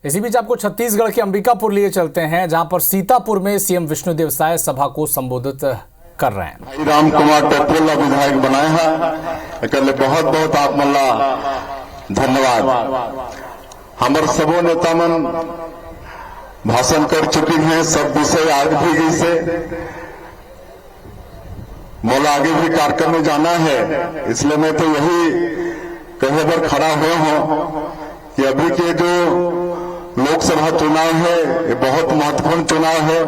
इसी बीच आपको छत्तीसगढ़ के अंबिकापुर लिए चलते हैं, जहां पर सीतापुर में सीएम विष्णुदेव साय सभा को संबोधित कर रहे हैं। भाई राम कुमार टोपरोला विधायक बनाए हैं, एक बहुत बहुत आप मल्ला धन्यवाद। हमारे सबो नेता मन भाषण कर चुकी हैं, सब विषय आगे भी गई से मोला आगे भी कार्यक्रम में जाना है, इसलिए मैं तो यही कहे पर खड़ा हुआ हूं कि अभी के जो लोकसभा चुनाव है ये बहुत महत्वपूर्ण चुनाव है।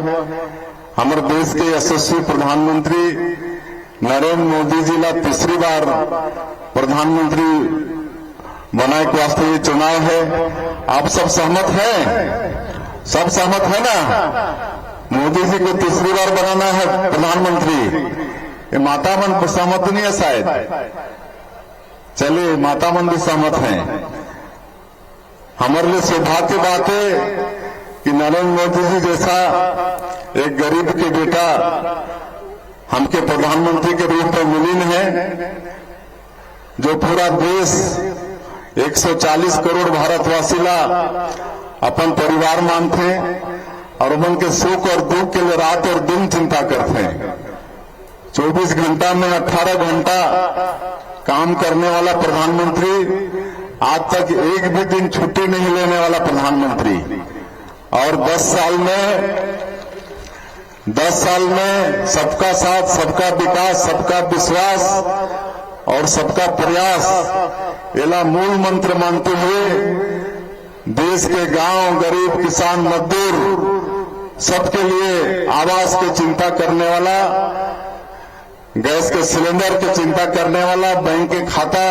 हमारे देश के यशस्वी प्रधानमंत्री नरेंद्र मोदी जी ला तीसरी बार प्रधानमंत्री बनाए के वास्ते ये चुनाव है। आप सब सहमत हैं? सब सहमत है ना? मोदी जी को तीसरी बार बनाना है प्रधानमंत्री। ये माता मन सहमत नहीं है शायद? चलिए, माता मन भी सहमत हैं। हमारे लिए सौभाग्य की बात है कि नरेंद्र मोदी जी जैसा एक गरीब के बेटा हमके प्रधानमंत्री के रूप में मिलीन है, जो पूरा देश 140 करोड़ भारतवासी ला अपन परिवार मानते और उनके सुख और दुख के लिए रात और दिन चिंता करते हैं। 24 घंटा में 18 घंटा काम करने वाला प्रधानमंत्री, आज तक एक भी दिन छुट्टी नहीं लेने वाला प्रधानमंत्री, और 10 साल में सबका साथ, सबका विकास, सबका विश्वास और सबका प्रयास एला मूल मंत्र मानते हुए देश के गांव, गरीब, किसान, मजदूर सबके लिए आवास की चिंता करने वाला, गैस के सिलेंडर की चिंता करने वाला, बैंक के खाता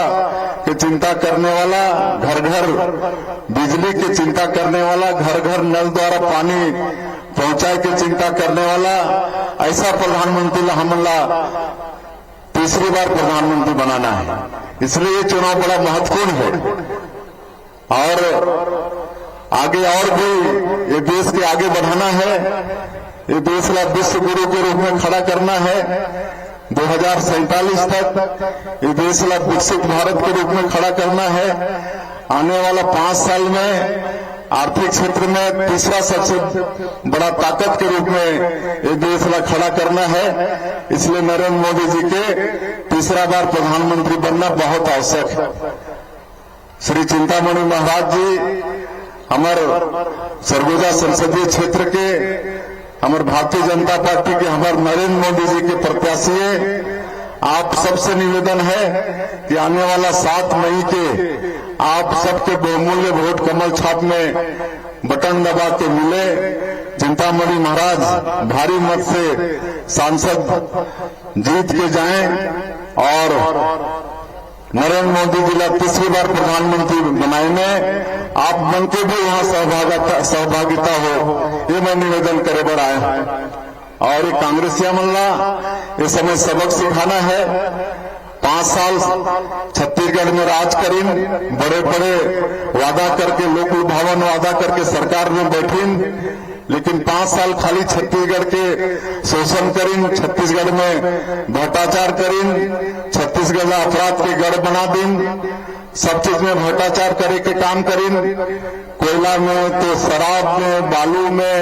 की चिंता करने वाला, घर घर बिजली की चिंता करने वाला, घर घर नल द्वारा पानी पहुंचाए की चिंता करने वाला, ऐसा प्रधानमंत्री हमला तीसरी बार प्रधानमंत्री बनाना है। इसलिए ये चुनाव बड़ा महत्वपूर्ण है और आगे और भी ये देश के आगे बढ़ाना है। ये देश ला विश्व गुरु के रूप में खड़ा करना है। 2047 तक ये देश ला विकसित भारत के रूप में खड़ा करना है। आने वाला 5 साल में आर्थिक क्षेत्र में तीसरा सबसे बड़ा ताकत के रूप में ये देश ला खड़ा करना है। इसलिए नरेंद्र मोदी जी के तीसरा बार प्रधानमंत्री बनना बहुत आवश्यक है। श्री चिंतामणि महाराज जी हमारे सरगुजा संसदीय क्षेत्र के, हमारे भारतीय जनता पार्टी के, हमारे नरेंद्र मोदी जी के प्रत्याशी है। आप सबसे निवेदन है कि आने वाला 7 मई के आप सबके बहुमूल्य वोट कमल छाप में बटन दबा के मिले। चिंतामणि महाराज भारी मत से सांसद जीत के जाएं और नरेंद्र मोदी जी ला तीसरी बार प्रधानमंत्री बनाए में आप मन के भी वहां सहभागिता हो, ये मैं निवेदन करे बढ़ आया हूं। और ये कांग्रेसिया मल्ला इस समय सबक सिखाना है। 5 साल छत्तीसगढ़ में राज करीन, बड़े बड़े वादा करके, लोक लुभावन वादा करके सरकार में बैठीन, लेकिन 5 साल खाली छत्तीसगढ़ के शोषण करीन, छत्तीसगढ़ में भ्रष्टाचार करीन, छत्तीसगढ़ अपराध के गढ़ बना दिन, सब चीज में भ्रष्टाचार करे के काम करीन। कोयला में तो शराब में, बालू में,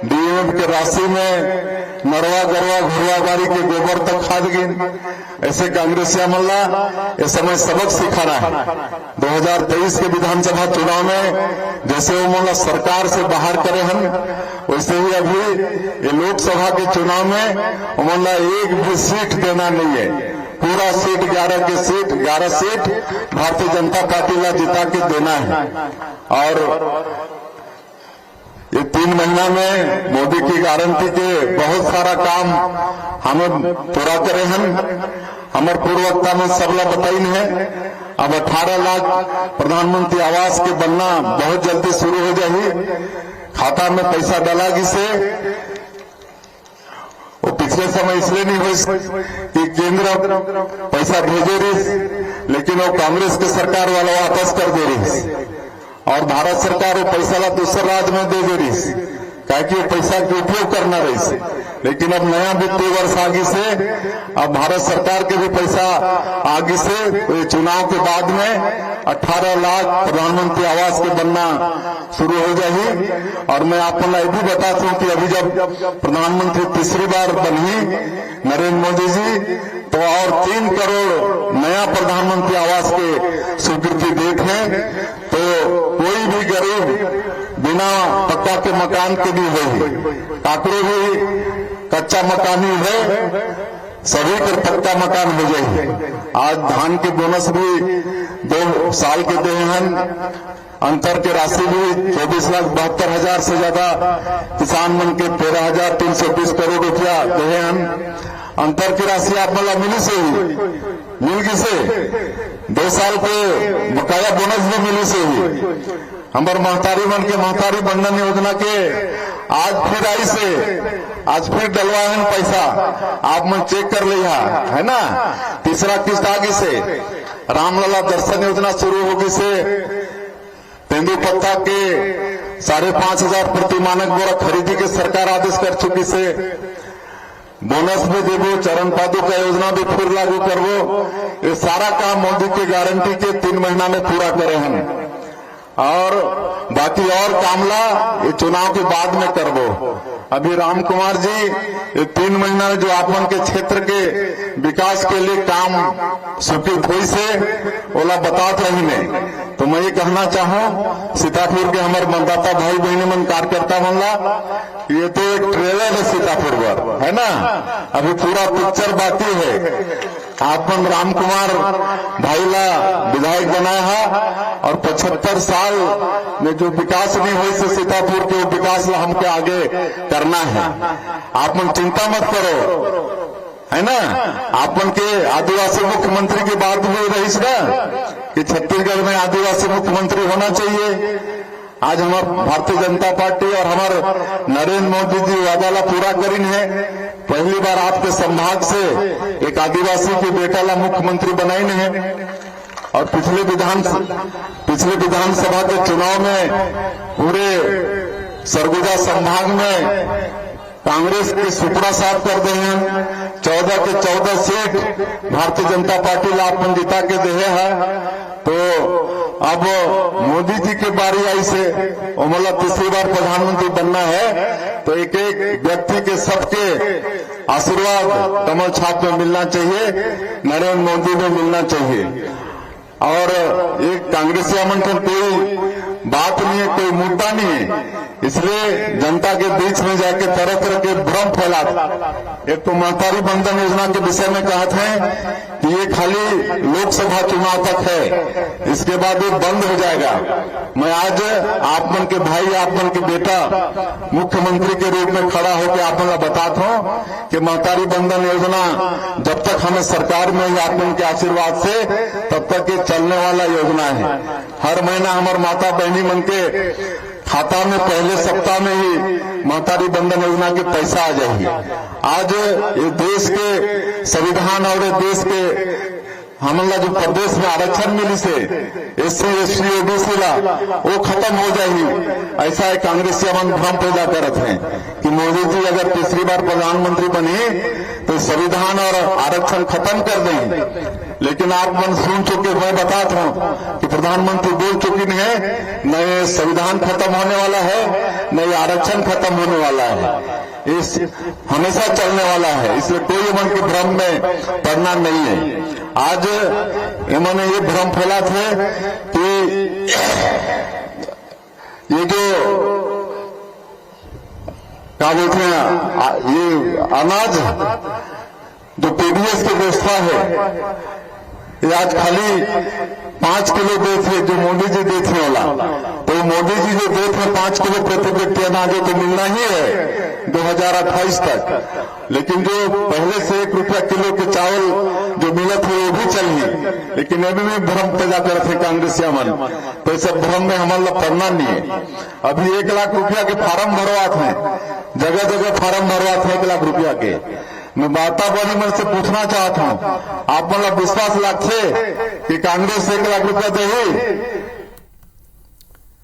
डीएम के राशि में, नरवा गरवा घुरवा बारी के गोबर तक खाद गिन। ऐसे कांग्रेसिया मल्ला इस समय सबक सिखाना है। 2023 के विधानसभा चुनाव में जैसे वो मल्ला सरकार से बाहर करे हम, वैसे ही अभी ये लोकसभा के चुनाव में मल्ला एक भी सीट देना नहीं है। पूरा seat 11 seat Bharatiya Janata party ला जिता के देना है। और ये 3 महीना में मोदी की गारंटी के बहुत सारा काम हमें पूरा करे हम। हमारे पूर्ववक्ता में सबला बताइन है। अब 18 लाख प्रधानमंत्री आवास के बनना बहुत जल्दी शुरू हो जाए। खाता में पैसा डाला जिसे वो पिछले समय इसलिए नहीं हुई कि केंद्र पैसा भेजे रही, लेकिन वो कांग्रेस के सरकार वाला वापस कर दे रही और भारत सरकार वो पैसा ला दूसरे राज्य में दे रही। क्या कि पैसा के उपयोग करना रही से। लेकिन अब नया वित्तीय वर्ष आगे से अब भारत सरकार के भी पैसा आगे से चुनाव के बाद में 18 लाख प्रधानमंत्री आवास के बनना शुरू हो जाएगी। और मैं आपको ये भी बताता हूं कि अभी जब प्रधानमंत्री तीसरी बार बनी नरेंद्र मोदी जी, तो और 3 करोड़ नया प्रधानमंत्री आवास के स्वीकृति देते हैं। तो कोई भी गरीब बिना पक्का के मकान के भी हो, काकरो भी कच्चा मकान ही है, सभी के पक्का मकान हो जाए। आज धान के बोनस भी 2 साल के दे हैं, अंतर की राशि भी 24,72,000 से ज्यादा किसान मन के 13,320 करोड़ रुपया दे हैं। अंतर की राशि आप मतलब मिली से ही मिल गई से 2 साल के बकाया बोनस भी मिली से ही। हमारे महतारी मन के महतारी बंधन योजना के आज फिर आई से आज फिर डलवाए हैं पैसा, आप मन चेक कर लिया है ना। तीसरा किस्त आगे से रामलला दर्शन योजना शुरू होगी से तेंदुपत्ता के 5,500 प्रति मानक बोरा खरीदी के सरकार आदेश कर चुकी से। बोनस भी देवो, चरण पादुका योजना भी फिर लागू करवो। ये सारा काम मोदी की गारंटी के 3 महीना में पूरा करे हम, और बाकी और कामला ये चुनाव के बाद में करवो। अभी राम कुमार जी ये 3 महीना में जो आपन के क्षेत्र के विकास के लिए काम स्वीकृत हुई से ओला बतात रही ने। तो मैं ये कहना चाहूं सीतापुर के हमारे मतदाता भाई बहनी मन कार्यकर्ता मनला, ये तो एक ट्रेलर है सीतापुर पर, है ना। अभी पूरा पिक्चर बाकी है। आपन राम कुमार भाई ला विधायक बनाया है, और 75 साल में जो विकास नहीं हुई से सीतापुर के विकास ला हमके आगे करना है। आप मन चिंता मत करो, है ना। आपन के आदिवासी मुख्यमंत्री की बात हुई रही ना कि छत्तीसगढ़ में आदिवासी मुख्यमंत्री होना चाहिए। आज हमारे भारतीय जनता पार्टी और हमारे नरेंद्र मोदी जी वादा पूरा करीन है। पहली बार आपके संभाग से एक आदिवासी की बेटा ला मुख्यमंत्री बनाई है। और पिछले विधानसभा के चुनाव में पूरे सरगुजा संभाग में कांग्रेस की सुपड़ा साफ कर दे हैं। 14 के 14 सीट भारतीय जनता पार्टी ला अपन जिता के दे है। तो अब मोदी जी की बारी आई से मतलब तीसरी बार प्रधानमंत्री बनना है, तो एक एक व्यक्ति के सबके आशीर्वाद कमल छाप में मिलना चाहिए, नरेंद्र मोदी में मिलना चाहिए। और एक कांग्रेसी मन का कोई बात नहीं है, कोई मुद्दा नहीं है, इसलिए जनता के बीच में जाके तरह तरह के भ्रम फैलाते। एक तो महतारी बंधन योजना के विषय में कहा था कि ये खाली लोकसभा चुनाव तक है, इसके बाद ये बंद हो जाएगा। मैं आज आप मन के भाई, आप मन के बेटा मुख्यमंत्री के रूप में खड़ा होकर आप मन बताता हूं कि महतारी बंधन योजना जब तक हमें सरकार में ही आप मन के आशीर्वाद से तब तक ये चलने वाला योजना है। हर महीना हमारे माता बहनी मन के खाता में पहले सप्ताह में ही महतारी बंधन योजना के पैसा आ जाएगी। आज ये देश के संविधान और देश के हमला जो प्रदेश में आरक्षण मिली से SC ST OBC ला वो खत्म हो जाएगी। ऐसा एक कांग्रेसी मन भ्रम पैदा करते हैं कि मोदी जी अगर तीसरी बार प्रधानमंत्री बने तो संविधान और आरक्षण खत्म कर देंगे। लेकिन आप मन सुन चुके, मैं बताता हूं कि प्रधानमंत्री बोल चुकी है न ये संविधान खत्म होने वाला है, न ये आरक्षण खत्म होने वाला है, इस हमेशा चलने वाला है। इसलिए कोई मन के भ्रम में पड़ना नहीं है। आज इन्होंने ये भ्रम फैला थे कि ये जो क्या बोलते हैं ये अनाज जो PDS की व्यवस्था है, ये आज खाली 5 किलो देते जो मोदी जी देते वाला, तो मोदी जी जो देते 5 किलो प्रति व्यक्ति अनाजों को मिलना ही है 2028 तक। लेकिन जो पहले से 1 रुपया किलो के चावल जो मिलत है वो भी चलिए, लेकिन अभी भी भ्रम पैदा करते हैं कांग्रेसिया मन। तो इस भ्रम में हमारा पड़ना नहीं है। अभी 1 लाख रुपया के फार्म भरवाते हैं, जगह जगह फार्म भरवाते हैं 1 लाख रुपया के। मैं वातावरण मन से पूछना चाहता हूं, आप मतलब विश्वास लागते कि कांग्रेस 1 लाख रुपया दे